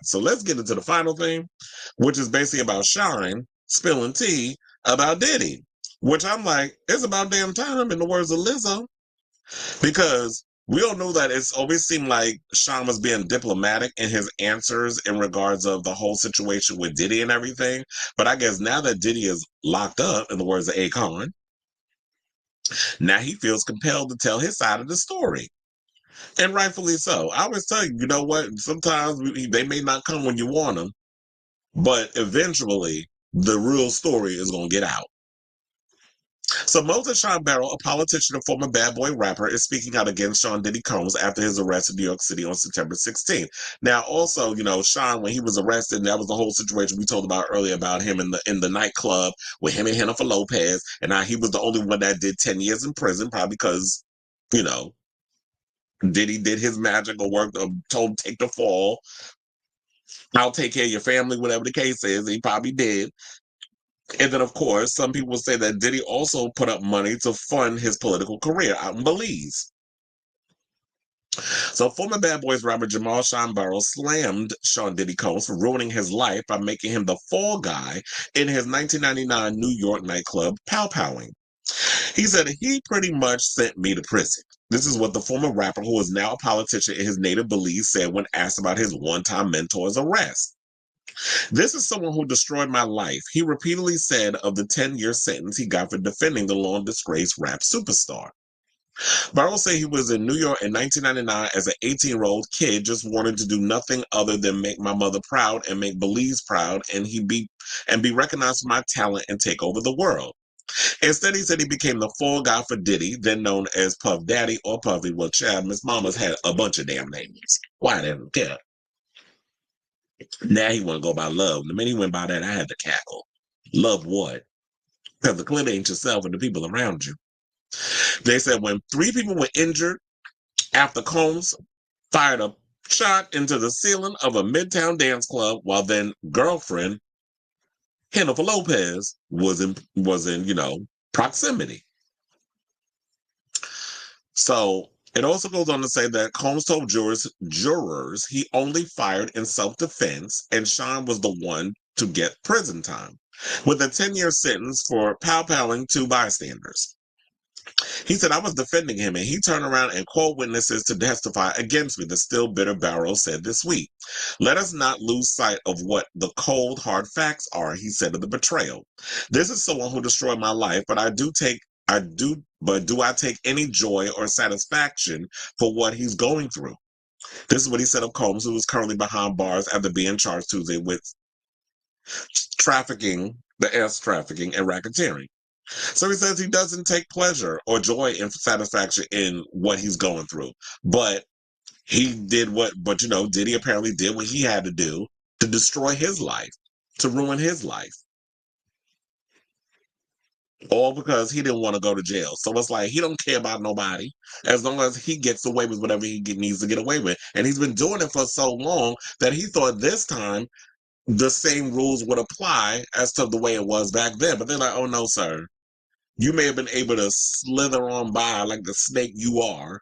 So let's get into the final thing, which is basically about Shyne spilling tea about Diddy, which I'm like, it's about damn time, in the words of Lizzo, because we all know that it's always seemed like Shyne was being diplomatic in his answers in regards of the whole situation with Diddy and everything. But I guess now that Diddy is locked up, in the words of Akon, now he feels compelled to tell his side of the story. And rightfully so. I always tell you, you know what? Sometimes they may not come when you want them, but eventually the real story is going to get out. So Moses Sean Barrow, a politician and former bad boy rapper, is speaking out against Sean Diddy Combs after his arrest in New York City on September 16th. Now, also, you know, Sean, when he was arrested, that was the whole situation we told about earlier about him in the nightclub with him and Jennifer Lopez, and now he was the only one that did 10 years in prison, probably because, you know, Diddy did his magical work, told him take the fall. I'll take care of your family, whatever the case is. He probably did. And then, of course, some people say that Diddy also put up money to fund his political career out in Belize. So, former Bad Boys rapper Jamal Sean Barrow slammed Sean Diddy Combs for ruining his life by making him the fall guy in his 1999 New York nightclub Pow Powing. He said he pretty much sent me to prison. This is what the former rapper, who is now a politician in his native Belize, said when asked about his one-time mentor's arrest. This is someone who destroyed my life, he repeatedly said of the 10-year sentence he got for defending the long disgraced rap superstar. Barrow said he was in New York in 1999 as an 18-year-old kid just wanting to do nothing other than make my mother proud and make Belize proud and be recognized for my talent and take over the world. Instead, he said he became the fall guy for Diddy, then known as Puff Daddy or Puffy. Well, Chad, Miss Mama's had a bunch of damn names. Why didn't care? Now he want to go by Love. The minute he went by that, I had to cackle. Love what? Because the clip ain't yourself and the people around you. They said when 3 people were injured after Combs fired a shot into the ceiling of a Midtown dance club while then girlfriend Jennifer Lopez was in proximity. So it also goes on to say that Combs told jurors he only fired in self-defense, and Sean was the one to get prison time, with a 10-year sentence for pow-powing 2 bystanders. He said, I was defending him, and he turned around and called witnesses to testify against me, the still bitter Barrow said this week. Let us not lose sight of what the cold, hard facts are, he said of the betrayal. This is someone who destroyed my life, but do I take any joy or satisfaction for what he's going through? This is what he said of Combs, who is currently behind bars after being charged Tuesday with trafficking and racketeering. So he says he doesn't take pleasure or joy and satisfaction in what he's going through. But Diddy apparently did what he had to do to destroy his life, to ruin his life. All because he didn't want to go to jail. So it's like he don't care about nobody as long as he gets away with whatever he needs to get away with. And he's been doing it for so long that he thought this time the same rules would apply as to the way it was back then. But they're like, oh no, sir. You may have been able to slither on by like the snake you are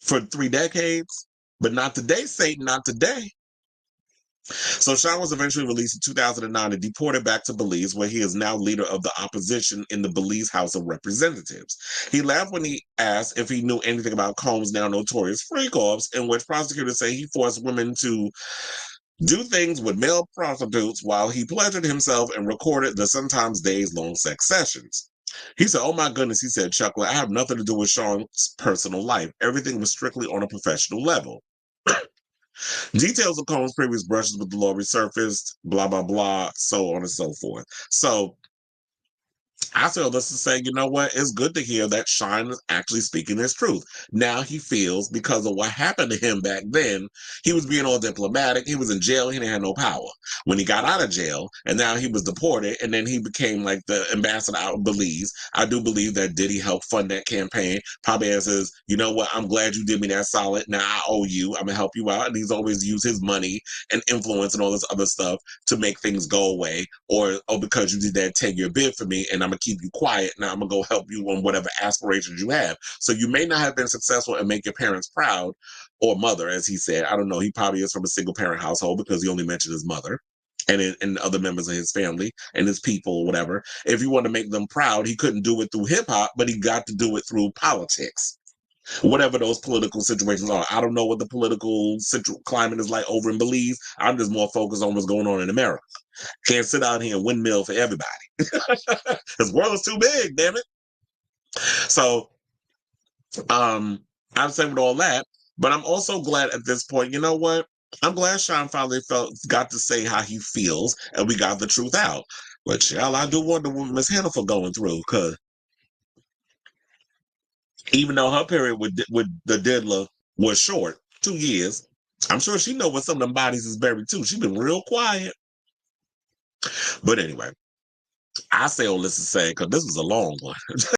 for 3 decades, but not today, Satan, not today. So Sean was eventually released in 2009 and deported back to Belize, where he is now leader of the opposition in the Belize House of Representatives. He laughed when he asked if he knew anything about Combs' now notorious freak-offs, in which prosecutors say he forced women to do things with male prostitutes while he pleasured himself and recorded the sometimes days-long sex sessions. He said, oh my goodness, he said, chuckling, I have nothing to do with Sean's personal life. Everything was strictly on a professional level. Details of Combs' previous brushes with the law resurfaced, blah, blah, blah, so on and so forth. So I feel this to say, you know what? It's good to hear that Shyne is actually speaking his truth. Now he feels, because of what happened to him back then, he was being all diplomatic. He was in jail. He didn't have no power. When he got out of jail, and now he was deported, and then he became like the ambassador out of Belize. I do believe that Diddy helped fund that campaign. Probably as his, you know what? I'm glad you did me that solid. Now I owe you. I'm going to help you out. And he's always used his money and influence and all this other stuff to make things go away. Or, oh, because you did that 10-year bid for me, and I'm going to keep you quiet. Now I'm going to go help you on whatever aspirations you have. So you may not have been successful and make your parents proud, or mother, as he said. I don't know. He probably is from a single parent household because he only mentioned his mother and other members of his family and his people or whatever. If he wanted to make them proud, he couldn't do it through hip hop, but he got to do it through politics. Whatever those political situations are. I don't know what the political climate is like over in Belize. I'm just more focused on what's going on in America. Can't sit out here and windmill for everybody. This world is too big, damn it. So I'm saying with all that, but I'm also glad at this point, you know what? I'm glad Shyne finally got to say how he feels and we got the truth out. But y'all, I do wonder what Miss Hannaford going through, because even though her period with the diddler was short, 2 years, I'm sure she know where some of them bodies is buried too. She been real quiet. But anyway, I say all this to say, because this was a long one.